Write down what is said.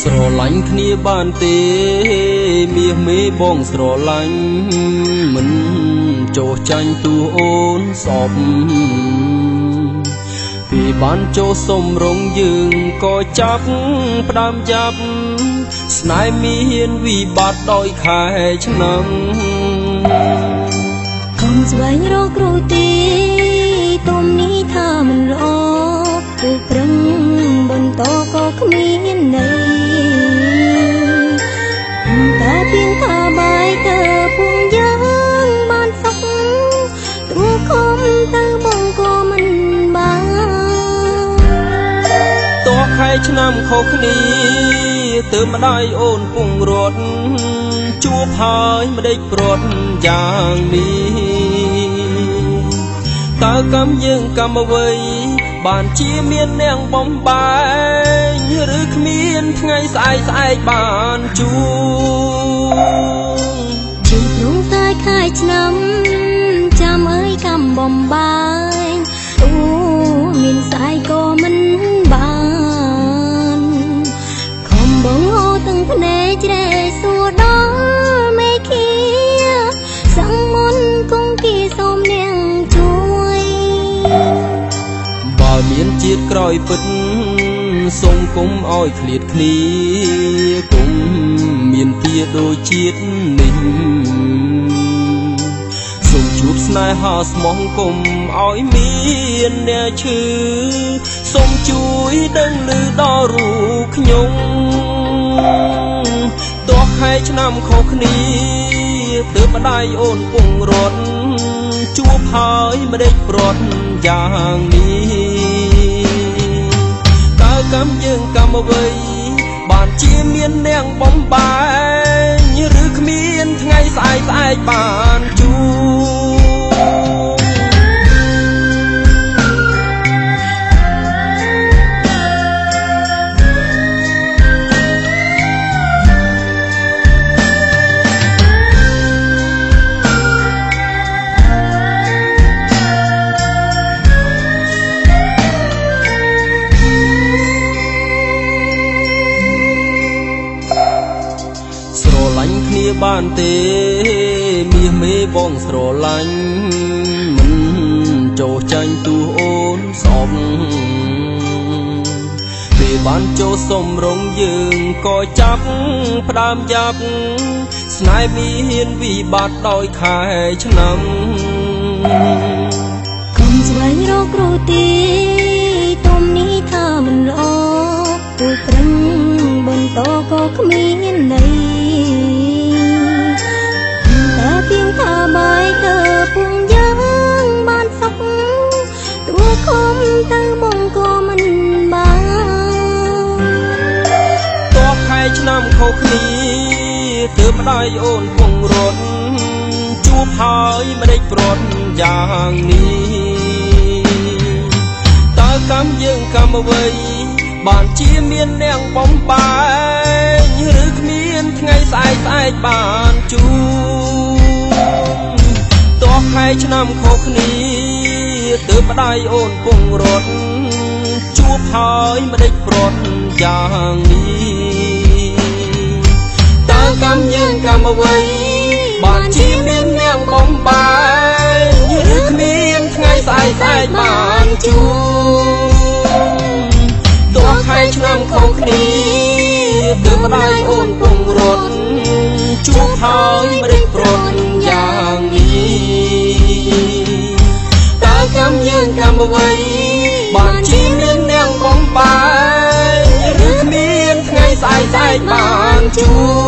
ស្រឡាញ់គ្នាបានទេមាសមេបងស្រឡាញ់មិនចោះចាញ់ទូអូនសពពីបានចូលសំរងយើងក៏ចាប់ផ្ដើមចាប់ស្នេហ៍មានវិបត្តិដោយខែឆ្នាំខំស្វែងរកគ្រូទីទុំនេះថាមិនល្អគឺប្រឹងបន្តក៏គ្មានន័យតែពីងថាបាយទៅពុំយើងបានសុខទូខំទៅបងក៏មិនបានតោះខែឆ្នាំខុសគ្នាទើបម្ដាយអូនពងរត់ជួបហើយម្ដេចព្រាត់យ៉ាងនេះតើកម្មយើងកម្មអ្វីបានជាមាននាងបំបែងឬគ្មានថ្ងៃស្អែកបានជួជាព្រំតែខែឆ្នាំចាំអើយកម្មបំបែងអូមានស្អែកក៏មិនបានខំបងអូទាំងភ្នែកជ្រែសួរដល់មេឃាសឹងមុនគង់គីសូមនាងជួយបើមានជាតិក្រោយពិតសូមគុំឲ្យឃ្លាតគ្នាគុំមានទាដូចជាតិនេះសូមជួបស្នេហាស្មោះគុំឲ្យមានអ្នកឈឺសូមជួយដឹងឮដល់រូបខ្ញុំតោះខែឆ្នាំខុសគ្នាទើបម្ដាយអូនពងរត់ជួបហើយម្ដេចព្រាត់យ៉ាងនេះតើកម្មយើងកម្មអ្វីបានជាមាននាងបំបែងឬគ្មានថ្ងៃស្អែកបានជួគ្នាបានទេមាសមេបងស្រឡាញ់មិនចោះចាញ់ទូអូនសពពេលបានចូលសំរងយើងក៏ចាប់ផ្ដើមចាប់ស្នេហ៍មានវិបត្តិដោយខែឆ្នាំខំស្វែងរកគ្រូទីទុំនេះថាមិនល្អគឺប្រឹងបន្តក៏គ្មានន័យពីងថាបាយទៅពុំយើងបានសុខទូខំទៅបងក៏មិនបានតោះខែឆ្នាំខុសគ្នាទើបម្ដាយអូនពងរត់ជួបហើយម្ដេចព្រាត់យ៉ាងនេះតើកម្មយើងកម្មអ្វីបានជាមាននាងបំបែងឬគ្មានថ្ងៃស្អែកបានជួតោះខែឆ្នាំខុសគ្នាទើបម្ដាយអូនពងរត់ជួបហើយម្ដេចព្រាត់យ៉ាងនេះតើកម្មយើងកម្មអ្វីបានជាមាននាងបំបែងឬគ្មានថ្ងៃស្អែកបានជួតោះខែឆ្នាំខុសគ្នាទើបម្ដាយអូនពងរត់ជួបហើយម្ដេចព្រាត់យ៉ាងនេះតើកម្មយើងកម្មអ្វីបានជាមាននាងបំបែងឬគ្មានថ្ងៃស្អែកបានជួ